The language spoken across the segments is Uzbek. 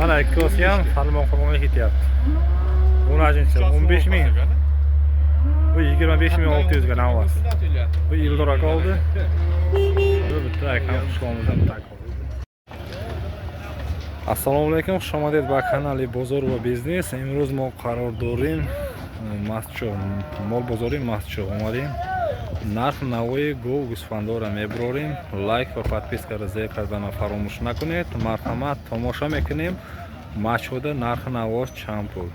Mana ikkosi ham Salmon Qurmonga ketyapti. 15 ming. Bu 25.600 ga navbas. Bu Ildor aka oldi. Bu bitta akam xushomizdan taklif. Assalomu alaykum, xush omaded ba kanali Bozor va biznes. Imroz ma qaror dorیم Мастчо, мол бозори Мастчо омадем. Нарх навои гов гӯсфандора меброрем. Лайк ва подпискаро зер карданро фаромӯш накунед. Марҳамат, тамоша мекунем мачҳода нарх наво чанд пул.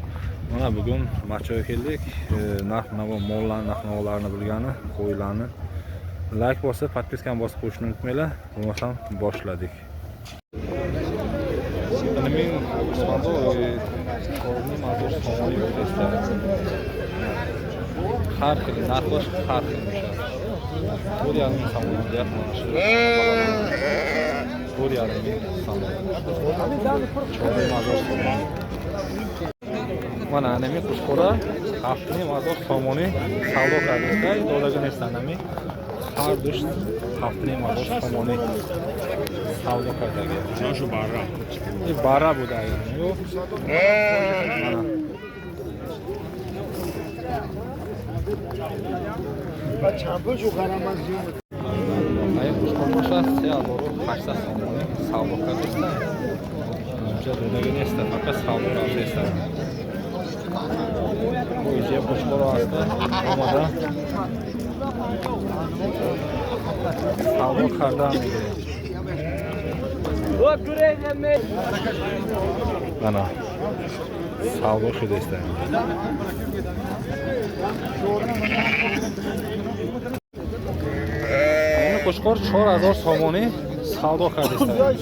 Mana bugun machchoga keldik. Narx navo mollar, narx navolarni bilgani, qo'ylarni like bosib, podpiskani bosib qo'yishni unutmanglar. Bo'lmasam boshladik. Men qismanda ko'rdim mazur somoni testa. Har xil narxlar har xil bo'ladi. Bu yarim somon deyapti mana shu. Bu yarim somon. Cho'ri mazur somon. Mana anami qushqora haftani mazur somoni savdo qilishda do'laga nestanami har dush haftani mazur somoni savdo qiladi. Shu barra. Barra budaya. Yo. Mana. Champo jo qaramas jo. Ay qushqora 3800 somoni savdo qilishda. Uncha do'laga nesta faqat savdo qilishda. Qo'yga qushqora asta omada savdo qildan. Mana savdo shu deysan. Mana qushqor 4000 somoni savdo qildinglar.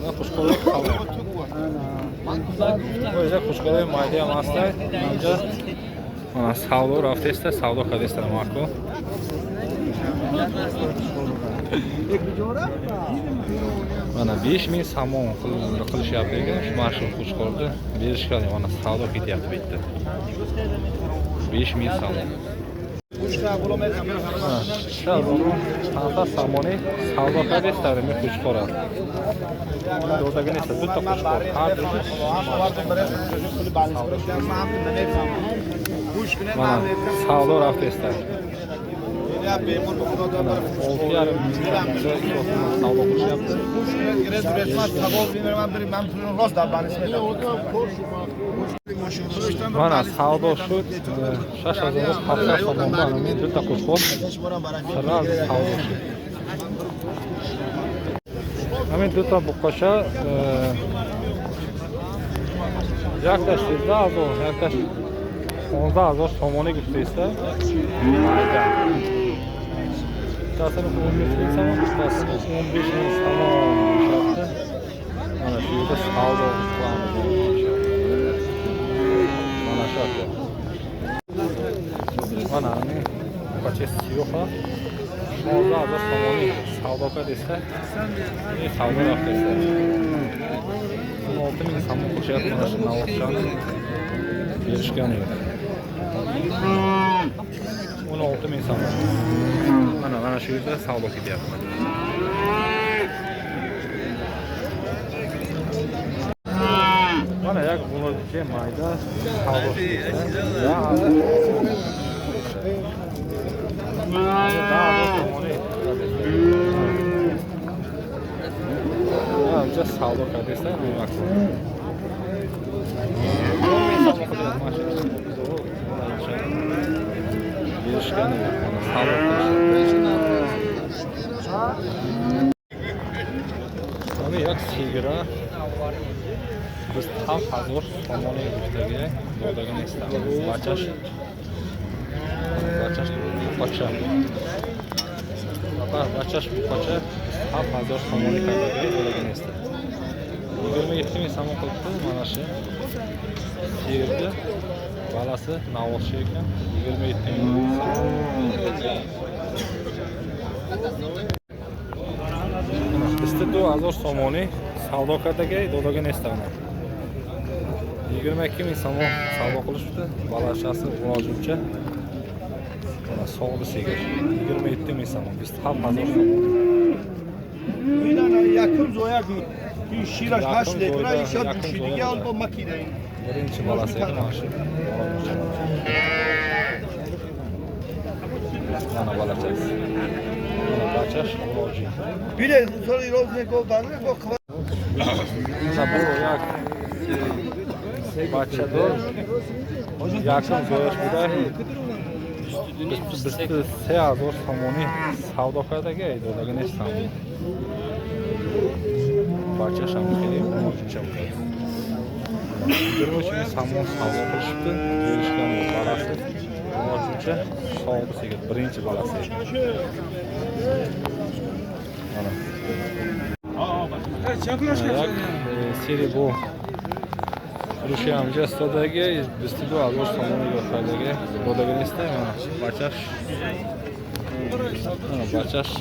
Mana qushqor savdo. Qo'yga qushqor mayda ham asta. Mana savdo raftesta savdo qildinglar ma'qul. Mana 5000 somon qilishyapti ekan, shu mashhur qushqorni berishgan, mana savdo ketyapti bitta. 5000 somon. Qanaqa somoni savdo qilishlar men qushqora. Do'zaga esa bitta qushqor. Mana savdo raftesta. Mana savdo shu 6700 so'mdan men bitta qushqor. Saraz savdo shu. Men bitta buqacha yaklaşık 10,000 somoni gitdiysa. Mayda. Tasını 15.000 somon, tasını 15.000 somon şartı. Mana shu yerda savdo qilamiz. Mana shu yerda. Mana men buqachasi yo'q. 10,000 somoni savdo qilsa, men savdo qilsa. 16.000 somon qilyapti mana shu navotchani. Berishgan yo'q. 16.000 somon. Mana shu yerda savdo ketyapti. Mana yak bunga mayda savdo ketyapti. Anca savdo qilsa, men maqsad. Berishgan savdo qilishdi. Yak sigara biz ham hazır somoni yurtdagi do'daga nestamiz. Bachash buqacha. Bachash buqacha ham hazır somoni do'daga nesta. 27.000 somon qilibdi mana shu. Yerda balasi navoshi ekan 27.000 somon. Bizda 2000 somoni savdo qildiga do'daga nestami. 22.000 somon savdo qilishdi. Balashasi murojaatchi. Mana sog'di sigir. 27.000 somon. Bizda ham hazır somon. این شیرش 8 لیتره ایشان دوشیدگی آن با مکیده این birinchi bolasi edi mana shu. Mana bolachasi. Mana bachash o'roji. بیله سوری روز نگو بانه گو خبر Mana bu yak bachador yaqin go'sh buda biz 3000 somoni savdo qiladiga edi, ularga nechtam. Bachash ham kerak, o'rmoqchi. 23 ming somon savdo qilishibdi. Berishgan bolasi o'rmoqchi savdo sigir birinchi bolasi. Mana yak seri bu Rushiyamca stodagi 22 somon yo'qadagi bodagini istayman. Bachash. Mana bachash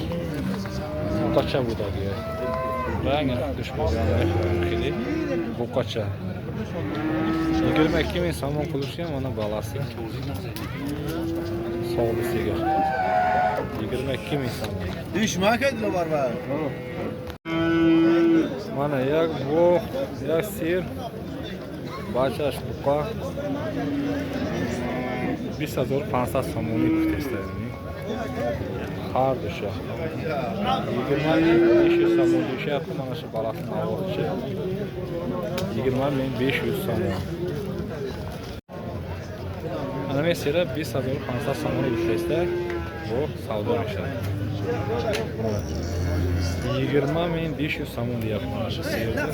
buqacha budagi. Rangi tushmagan xili buqacha. 22 ming somon qilishgan mana balasi. Sog'li sigir. 22 ming somon. düşman kedile var var Mana yak bu yak sir bachash buqa 2500 somonni kutestaydi. Har dusha 20500 somon deyishyapti mana shu balasini oluvchi 20500 somon. Ana men sira 2500 somon deyishsa bu savdo ishadi. 20500 somon deyapti mana shu sirda.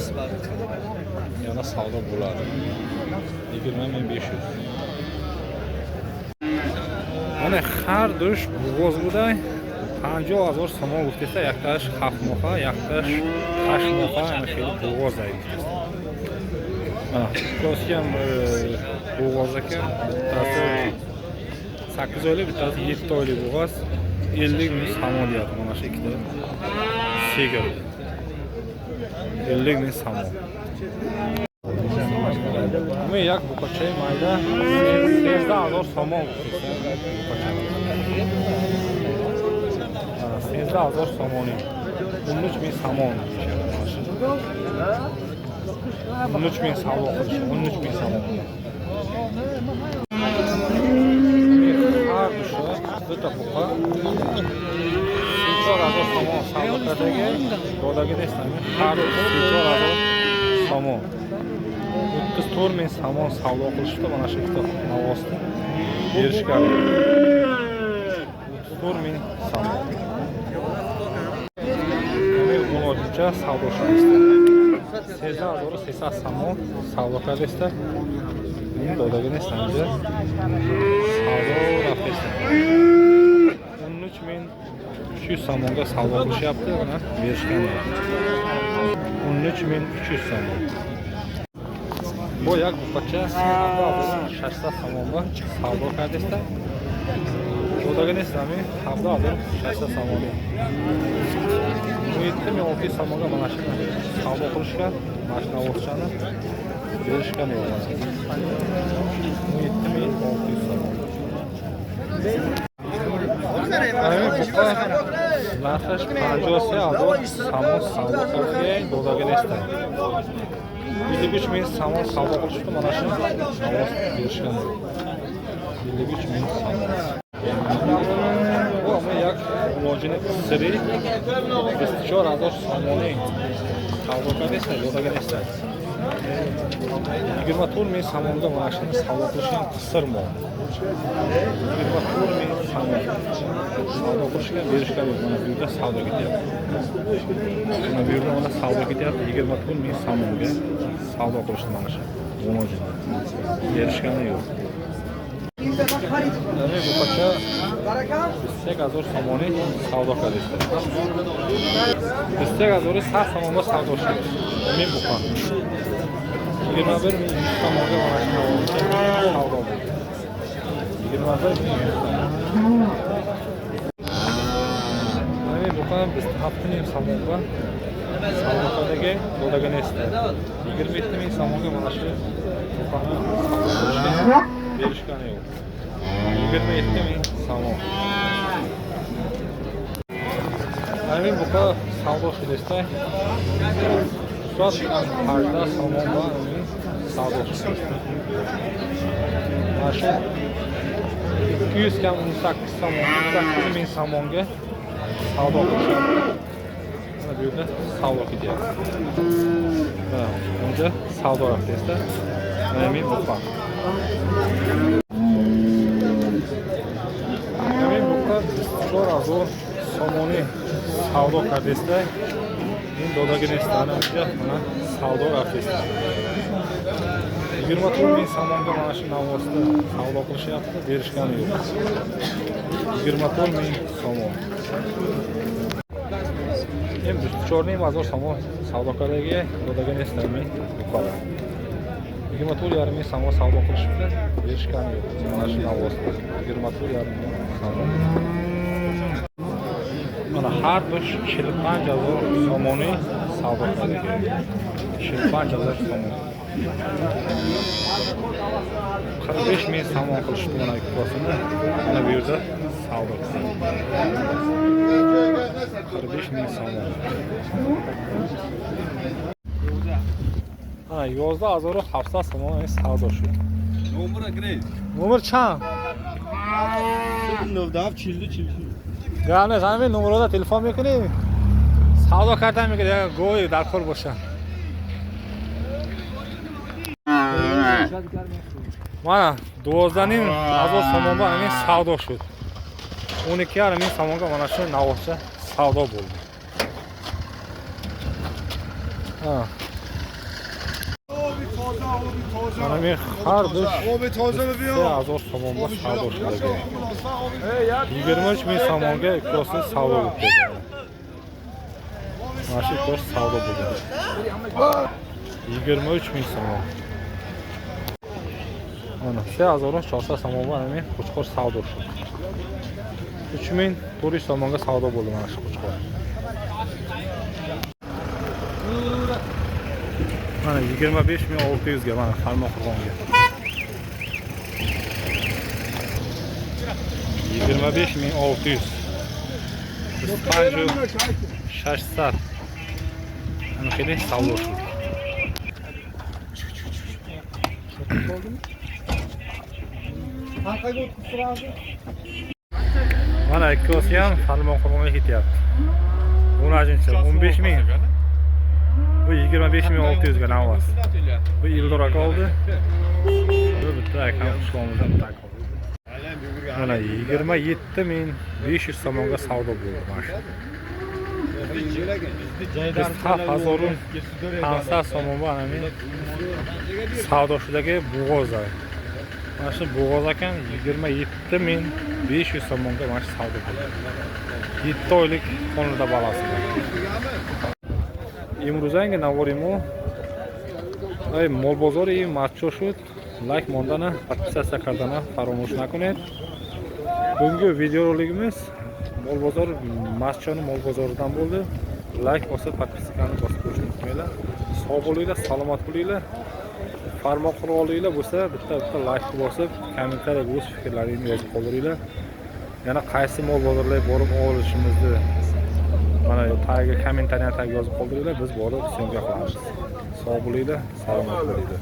Yana savdo bo'ladi. 20500. Mana har dush bo'g'oz buday 50000 somon g'uftesa, yaktash 7 moha, yaktash 8 moha ana shu bo'g'oz aytdi. Mana ko'rsam bo'g'oz ekan, bittasi 8 oylik, bittasi 7 oylik bo'g'oz 50 ming somon deyapti mana shu ikkita sigir. 50 ming somon. Ama yak buqacha mayda 10000 somon. 10000 somon. 13 ming somon. 13 ming savdo qilish, 13 ming somon. Har shu bitta buqa 4000 somon savdo qiladiga, dodagi nestami? Har 4000 somon. 34 ming somon savdo qilishdi mana shu ikkita navosni berishgan. 34 ming somon. Men bo'lojcha savdo qilishdi. 3300 somon savdo qilishdi. Men dodagi nestandi? Savdo rafesti. 13300 somonga savdo qilishyapti, mana berishgan. 13300 somon. Bu yak buqacha 600 somonga savdo qilishdi. Dodagi nestami? 600 somon. 7600 somonga mana shu savdo qilishgan, mashina o'rchani berishgan yo'q. 7600 somon. Ayni buqa narxi 50000 somon savdo qilgan, dodagi nesta. 53 ming somon savdo qilishdi mana shu navoz berishgan. 53 ming somon. Bu men yak mojini siri 4000 somoni savdo qilishdi, dodagi nesta. 24 ming somonga mana shuni savdo qilishgan qisirmo. 24 ming somon savdo qilishgan, berishgan yo'q. Mana bu yerda savdo ketyapti. Mana bu yerda mana savdo ketyapti. 24 ming somonga savdo qilishdi mana shu. Mo'mojin. Berishgani yo'q. Mana bu qacha 3000 somoni savdo qilishdi. 3000 saf somonga savdo qilishdi. Men bu qan 21 ming somonga mana shu savdo qildi. 21 ming somon. Mana bu qan biz 7 ming somonga savdo qildiga, dodagi nesta. 27 ming somonga mana shu berishgani yo'q. 27 ming somon. Mana bu savdo qilishda 80 18 somon bor savdo qilishdi. Mana shu 200 kam 18 somon, 18 ming somonga savdo qilishdi. Mana bu yerda savdo qilyapti. Mana bunga savdo qilyapti. Mana men buqa. Men buqa 4000 somoni savdo qildingizda. Men dodagina istaganimcha mana savdo qildingizda. 24 ming somonga mana shu navosda savdo qilishyapti, berishgani yo'q. 24 ming somon. Hem 24,000 somon savdo qiladiga dodagina istamayman buqalar. 24,5 ming somon savdo qilishibdi, berishgani yo'q. Mana shu navosda 24,5 ming somon. Mana har bir 45,000 somoni savdo qiladiga. 45,000 somon. 45 ming somon qilishdi mana ikkosini. Mana bu yerda savdo qildi. 45 ming somon. Ha, yozda 1700 somon savdo shu. Numara grey. Nomer chand? 19 40. Yani zamin numarada telefon میکنی؟ savdo kartam میگه یا گوی در کار باشه. Mana 12,000 somon bor, men savdo shud. 12,5 somonga mana shu navoscha savdo bo'ldi. Ha. Mana men har bir Obi toza bibio. 1000 somon bor savdo shud. 23 ming somonga ikkosi savdo bo'ldi. Mana shu ikkosi savdo bo'ldi. 23 ming somon. Mana 3400 somon bor, men qo'chqor savdo shu. 3400 somonga savdo bo'ldi mana shu qo'chqor. Mana 25600 ga mana Farmoqurg'onga. 25600. Ispanjo 600. Mana keling savdo shu. Mana ikkosi ham Farmoqurg'onga ketyapti. 15 ming. Bu 25600 ga navas. Bu Ildor aka oldi. Bu bitta akam Qishloqimizdan bitta aka oldi. Mana 27500 somonga savdo bo'ldi mana shu. Biz 7500 somon bor ana men savdo shudagi bo'g'oz. Mana shu bo'g'oz ekan 27500 somonga mana shu savdo bo'ldi. 7 oylik qonunda balasi bor. Imruzangi navorimo. Ay mol bozori matcho shud. Like mondana, подписаться kardana faromush nakuned. Bugungi videoroligimiz mol bozor Maschoni mol bozoridan bo'ldi. Like bosib, podpiskani bosib qo'yishni unutmanglar. Sog' bo'linglar, salomat bo'linglar. Farmoqurg'onliklar bo'lsa, bitta like bosib, kommentariyaga o'z fikrlaringizni yozib qoldiringlar. Yana qaysi mol bozorlarga borib olishimizni mana tagiga kommentariyaga yozib qoldiringlar. Biz borib syomka qilamiz. Sog' bo'linglar, salomat bo'linglar.